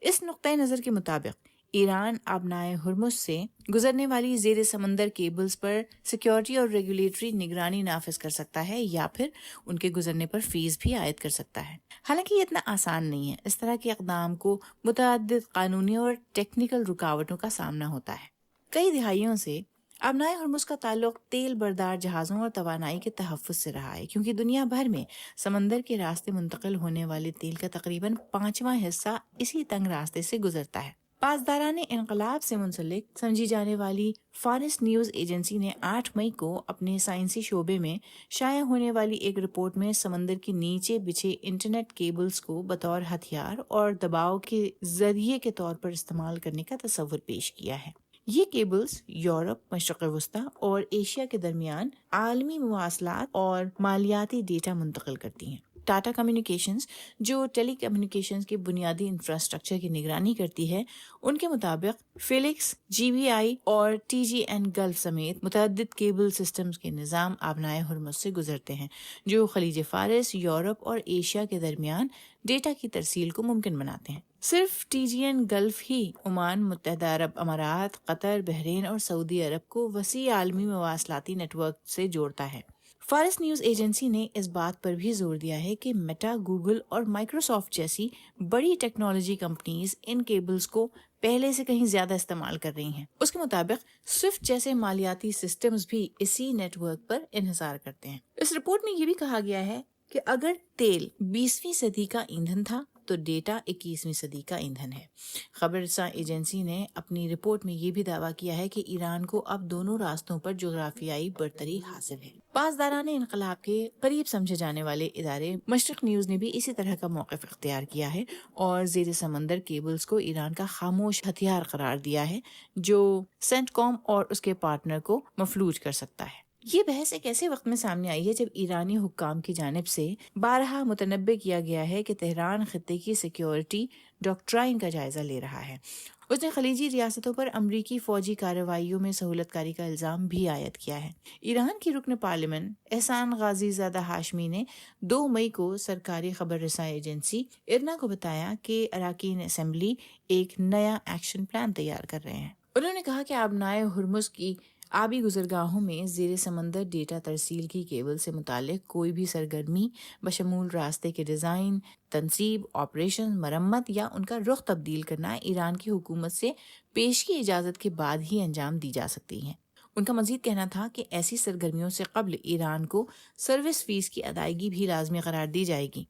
اس نقطۂ نظر کے مطابق ایران آبنائے ہرمز سے گزرنے والی زیر سمندر کیبلز پر سیکیورٹی اور ریگولیٹری نگرانی نافذ کر سکتا ہے یا پھر ان کے گزرنے پر فیس بھی عائد کر سکتا ہے. حالانکہ یہ اتنا آسان نہیں ہے. اس طرح کے اقدام کو متعدد قانونی اور ٹیکنیکل رکاوٹوں کا سامنا ہوتا ہے. کئی دہائیوں سے آبنائے ہرمز کا تعلق تیل بردار جہازوں اور توانائی کے تحفظ سے رہا ہے کیونکہ دنیا بھر میں سمندر کے راستے منتقل ہونے والے تیل کا تقریباً 5واں حصہ اسی تنگ راستے سے گزرتا ہے. پاسداران انقلاب سے منسلک سمجھی جانے والی فارس نیوز ایجنسی نے 8 مئی کو اپنے سائنسی شعبے میں شائع ہونے والی ایک رپورٹ میں سمندر کے نیچے بچھے انٹرنیٹ کیبلز کو بطور ہتھیار اور دباؤ کے ذریعے کے طور پر استعمال کرنے کا تصور پیش کیا ہے. یہ کیبلز یورپ، مشرق وسطیٰ اور ایشیا کے درمیان عالمی مواصلات اور مالیاتی ڈیٹا منتقل کرتی ہیں. ٹاٹا کمیونیکیشنز جو ٹیلی کمیونیکیشنز کے بنیادی انفراسٹرکچر کی نگرانی کرتی ہے، ان کے مطابق فیلکس، GBI اور TGN گلف سمیت متعدد کیبل سسٹمز کے نظام آبنائے ہرمز سے گزرتے ہیں جو خلیج فارس، یورپ اور ایشیا کے درمیان ڈیٹا کی ترسیل کو ممکن بناتے ہیں. صرف TGN گلف ہی عمان، متحدہ عرب امارات، قطر، بحرین اور سعودی عرب کو وسیع عالمی مواصلاتی نیٹ ورک سے جوڑتا ہے. فارس نیوز ایجنسی نے اس بات پر بھی زور دیا ہے کہ میٹا، گوگل اور مائکروسافٹ جیسی بڑی ٹیکنالوجی کمپنیز ان کیبلز کو پہلے سے کہیں زیادہ استعمال کر رہی ہیں. اس کے مطابق سوئفٹ جیسے مالیاتی سسٹمز بھی اسی نیٹ ورک پر انحصار کرتے ہیں. اس رپورٹ میں یہ بھی کہا گیا ہے کہ اگر تیل 20ویں صدی کا ایندھن تھا تو ڈیٹا 21ویں صدی کا ایندھن ہے. خبر رساں ایجنسی نے اپنی رپورٹ میں یہ بھی دعویٰ کیا ہے کہ ایران کو اب دونوں راستوں پر جغرافیائی برتری حاصل ہے. پاسداران انقلاب کے قریب سمجھے جانے والے ادارے مشرق نیوز نے بھی اسی طرح کا موقف اختیار کیا ہے اور زیر سمندر کیبلز کو ایران کا خاموش ہتھیار قرار دیا ہے جو سینٹ کام اور اس کے پارٹنر کو مفلوج کر سکتا ہے. یہ بحث ایک ایسے وقت میں سامنے آئی ہے جب ایرانی حکام کی جانب سے بارہا متنبع کیا گیا ہے کہ تہران خطے کی سیکیورٹی ڈاکٹرائن کا جائزہ لے رہا ہے۔ اس نے خلیجی ریاستوں پر امریکی فوجی کارروائیوں میں سہولت کاری کا الزام بھی عائد کیا ہے۔ ایران کی رکن پارلیمنٹ احسان غازی زادہ ہاشمی نے 2 مئی کو سرکاری خبر رساں ایجنسی ارنا کو بتایا کہ اراکین اسمبلی ایک نیا ایکشن پلان تیار کر رہے ہیں۔ انہوں نے کہا کہ آبنائے ہرمز کی آبی گزرگاہوں میں زیر سمندر ڈیٹا ترسیل کی کیبل سے متعلق کوئی بھی سرگرمی بشمول راستے کے ڈیزائن، تنصیب، آپریشن، مرمت یا ان کا رخ تبدیل کرنا ایران کی حکومت سے پیشگی اجازت کے بعد ہی انجام دی جا سکتی ہیں۔ ان کا مزید کہنا تھا کہ ایسی سرگرمیوں سے قبل ایران کو سروس فیس کی ادائیگی بھی لازمی قرار دی جائے گی۔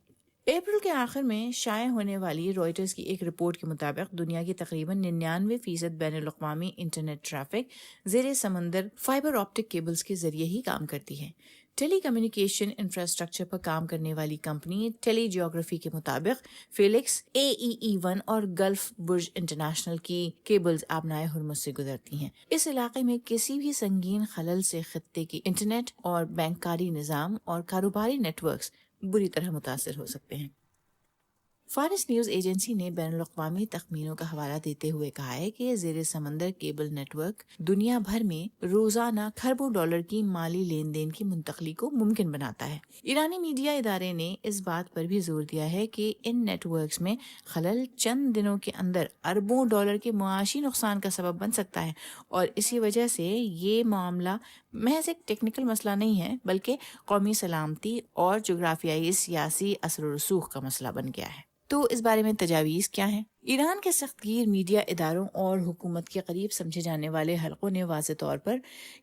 اپریل کے آخر میں شائع ہونے والی رائٹرز کی ایک رپورٹ کے مطابق دنیا کی تقریباً 99% بین الاقوامی انٹرنیٹ ٹریفک زیر سمندر فائبر آپٹک کیبلز کے ذریعے ہی کام کرتی ہے۔ ٹیلی کمیونیکیشن انفراسٹرکچر پر کام کرنے والی کمپنی ٹیلی جیوگرافی کے مطابق فیلکس، AEE1 اور گلف برج انٹرنیشنل کی کیبلز آبنائے ہرمز سے گزرتی ہیں۔ اس علاقے میں کسی بھی سنگین خلل سے خطے کی انٹرنیٹ اور بینک کاری نظام اور کاروباری نیٹ ورکس بری طرح متاثر ہو سکتے ہیں۔ فارس نیوز ایجنسی نے بین الاقوامی تخمینوں کا حوالہ دیتے ہوئے کہا ہے کہ زیر سمندر کیبل نیٹ ورک دنیا بھر میں روزانہ کھربوں ڈالر کی مالی لین دین کی منتقلی کو ممکن بناتا ہے۔ ایرانی میڈیا ادارے نے اس بات پر بھی زور دیا ہے کہ ان نیٹ ورکس میں خلل چند دنوں کے اندر اربوں ڈالر کے معاشی نقصان کا سبب بن سکتا ہے، اور اسی وجہ سے یہ معاملہ محض ایک ٹیکنیکل مسئلہ نہیں ہے بلکہ قومی سلامتی اور جغرافیائی سیاسی اثر و رسوخ کا مسئلہ بن گیا ہے۔ تو اس بارے میں تجاویز کیا ہیں؟ ایران کے سخت گیر میڈیا اداروں اور حکومت کے قریب سمجھے جانے والے حلقوں نے واضح طور پر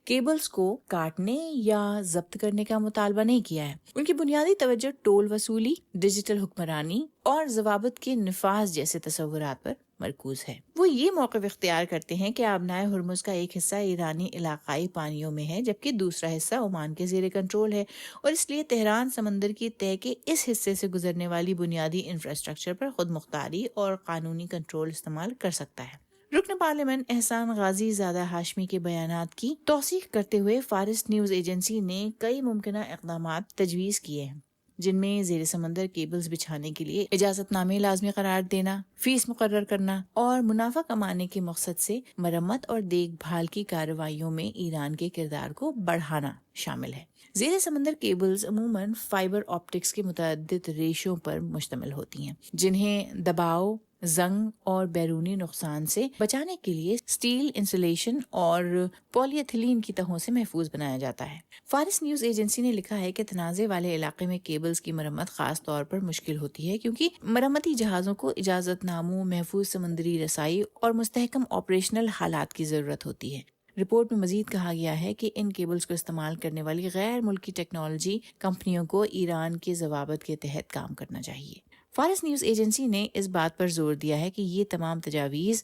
کیبلز کو کاٹنے یا ضبط کرنے کا مطالبہ نہیں کیا ہے۔ ان کی بنیادی توجہ ٹول وصولی، ڈیجیٹل حکمرانی اور ضوابط کے نفاذ جیسے تصورات پر مرکوز ہے۔ وہ یہ موقف اختیار کرتے ہیں کہ آبنائے ہرمز کا ایک حصہ ایرانی علاقائی پانیوں میں ہے جبکہ دوسرا حصہ عمان کے زیر کنٹرول ہے، اور اس لیے تہران سمندر کی طے کے اس حصے سے گزرنے والی بنیادی انفراسٹرکچر پر خود مختاری اور قانونی کنٹرول استعمال کر سکتا ہے۔ رکن پارلیمنٹ احسان غازی زادہ ہاشمی کے بیانات کی توثیق کرتے ہوئے فارس نیوز ایجنسی نے کئی ممکنہ اقدامات تجویز کیے ہیں، جن میں زیر سمندر کیبلز بچھانے کے لیے اجازت نامے لازمی قرار دینا، فیس مقرر کرنا اور منافع کمانے کے مقصد سے مرمت اور دیکھ بھال کی کارروائیوں میں ایران کے کردار کو بڑھانا شامل ہے۔ زیر سمندر کیبلز عموماً فائبر آپٹکس کے متعدد ریشوں پر مشتمل ہوتی ہیں، جنہیں دباؤ، زنگ اور بیرونی نقصان سے بچانے کے لیے سٹیل انسولیشن اور پولی ایتھیلین کی تہوں سے محفوظ بنایا جاتا ہے۔ فارس نیوز ایجنسی نے لکھا ہے کہ تنازع والے علاقے میں کیبلز کی مرمت خاص طور پر مشکل ہوتی ہے کیونکہ مرمتی جہازوں کو اجازت ناموں، محفوظ سمندری رسائی اور مستحکم آپریشنل حالات کی ضرورت ہوتی ہے۔ رپورٹ میں مزید کہا گیا ہے کہ ان کیبلز کو استعمال کرنے والی غیر ملکی ٹیکنالوجی کمپنیوں کو ایران کے ضوابط کے تحت کام کرنا چاہیے۔ فارس نیوز ایجنسی نے اس بات پر زور دیا ہے کہ یہ تمام تجاویز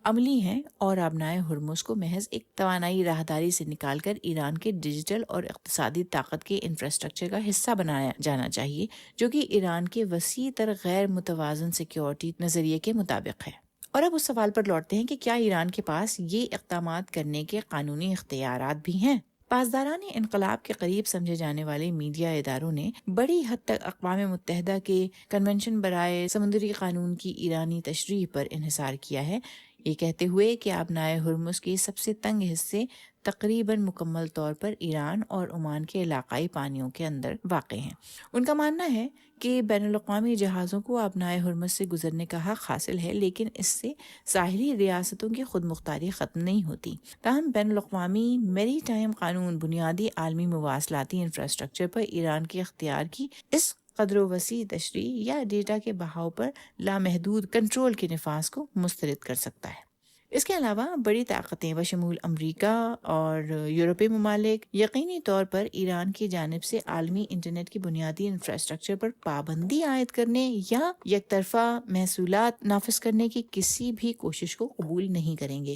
عملی ہیں اور آبنائے ہرمز کو محض ایک توانائی راہداری سے نکال کر ایران کے ڈیجیٹل اور اقتصادی طاقت کے انفراسٹرکچر کا حصہ بنایا جانا چاہیے، جو کہ ایران کے وسیع تر غیر متوازن سیکیورٹی نظریے کے مطابق ہے۔ اور اب اس سوال پر لوٹتے ہیں کہ کیا ایران کے پاس یہ اقدامات کرنے کے قانونی اختیارات بھی ہیں؟ پاسداران انقلاب کے قریب سمجھے جانے والے میڈیا اداروں نے بڑی حد تک اقوام متحدہ کے کنونشن برائے سمندری قانون کی ایرانی تشریح پر انحصار کیا ہے، یہ کہتے ہوئے کہ آبنائے ہرمز کے سب سے تنگ حصے تقریباً مکمل طور پر ایران اور عمان کے علاقائی پانیوں کے اندر واقع ہیں۔ ان کا ماننا ہے کہ بین الاقوامی جہازوں کو آبنائے ہرمز سے گزرنے کا حق حاصل ہے، لیکن اس سے ساحلی ریاستوں کی خود مختاری ختم نہیں ہوتی۔ تاہم بین الاقوامی میری ٹائم قانون بنیادی عالمی مواصلاتی انفراسٹرکچر پر ایران کے اختیار کی اس قدر و وسیع تشریح یا ڈیٹا کے بہاؤ پر لامحدود کنٹرول کے نفاذ کو مسترد کر سکتا ہے۔ اس کے علاوہ بڑی طاقتیں بشمول امریکہ اور یورپی ممالک یقینی طور پر ایران کی جانب سے عالمی انٹرنیٹ کی بنیادی انفراسٹرکچر پر پابندی عائد کرنے یا یک طرفہ محصولات نافذ کرنے کی کسی بھی کوشش کو قبول نہیں کریں گے۔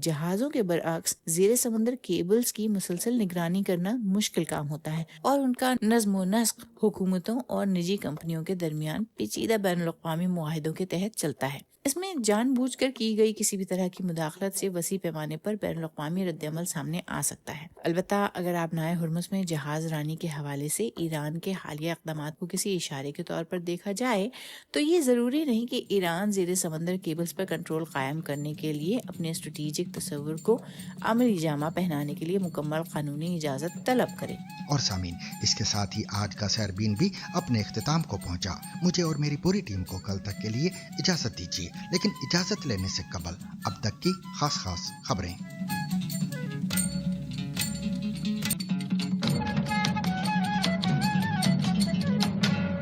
جہازوں کے برعکس زیر سمندر کیبلز کی مسلسل نگرانی کرنا مشکل کام ہوتا ہے اور ان کا نظم و نسق حکومتوں اور نجی کمپنیوں کے درمیان پیچیدہ بین الاقوامی معاہدوں کے تحت چلتا ہے۔ اس میں جان بوجھ کر کی گئی کسی بھی طرح کی کی مداخلت سے وسیع پیمانے پر بین الاقوامی رد عمل سامنے آ سکتا ہے۔ البتہ اگر آبنائے ہرمز میں جہاز رانی کے حوالے سے ایران کے حالیہ اقدامات کو کسی اشارے کے طور پر دیکھا جائے تو یہ ضروری نہیں کہ ایران زیر سمندر کیبلز پر کنٹرول قائم کرنے کے لیے اپنے اسٹریٹجک تصور کو عملی جامہ پہنانے کے لیے مکمل قانونی اجازت طلب کرے۔ اور سامعین، اس کے ساتھ ہی آج کا سیربین بھی اپنے اختتام کو پہنچا۔ مجھے اور میری پوری ٹیم کو کل تک کے لیے اجازت دیجیے، لیکن اجازت لینے سے قبل اب تک کی خاص خبریں۔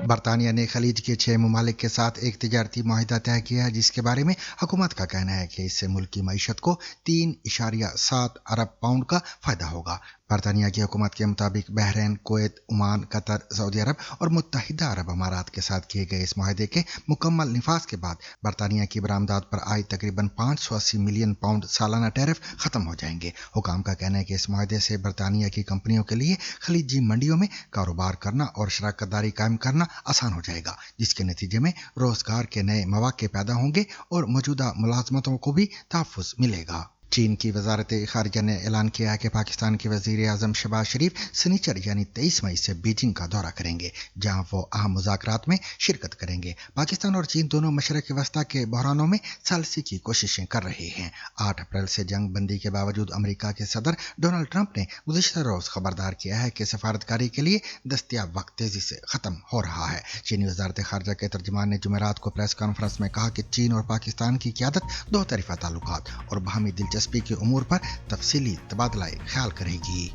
برطانیہ نے خلیج کے 6 ممالک کے ساتھ ایک تجارتی معاہدہ طے کیا ہے، جس کے بارے میں حکومت کا کہنا ہے کہ اس سے ملک کی معیشت کو 3.7 ارب پاؤنڈ کا فائدہ ہوگا۔ برطانیہ کی حکومت کے مطابق بحرین، کویت، عمان، قطر، سعودی عرب اور متحدہ عرب امارات کے ساتھ کیے گئے اس معاہدے کے مکمل نفاذ کے بعد برطانیہ کی برآمدات پر عائد تقریباً 580 ملین پاؤنڈ سالانہ ٹیرف ختم ہو جائیں گے۔ حکام کا کہنا ہے کہ اس معاہدے سے برطانیہ کی کمپنیوں کے لیے خلیجی منڈیوں میں کاروبار کرنا اور شراکت داری قائم کرنا آسان ہو جائے گا، جس کے نتیجے میں روزگار کے نئے مواقع پیدا ہوں گے اور موجودہ ملازمتوں کو بھی تحفظ ملے گا۔ چین کی وزارت خارجہ نے اعلان کیا ہے کہ پاکستان کے وزیر اعظم شہباز شریف سنیچر یعنی 23 مئی سے بیجنگ کا دورہ کریں گے، جہاں وہ اہم مذاکرات میں شرکت کریں گے۔ پاکستان اور چین دونوں مشرق وسطیٰ کے بحرانوں میں ثالثی کی کوششیں کر رہے ہیں۔ 8 اپریل سے جنگ بندی کے باوجود امریکہ کے صدر ڈونلڈ ٹرمپ نے گزشتہ روز خبردار کیا ہے کہ سفارتکاری کے لیے دستیاب وقت تیزی سے ختم ہو رہا ہے۔ چینی وزارت خارجہ کے ترجمان نے جمعرات کو پریس کانفرنس میں کہا کہ چین اور پاکستان کی قیادت دو طرفہ تعلقات اور باہمی دلچسپی کے امور پر تفصیلی تبادلہ خیال کرے گی۔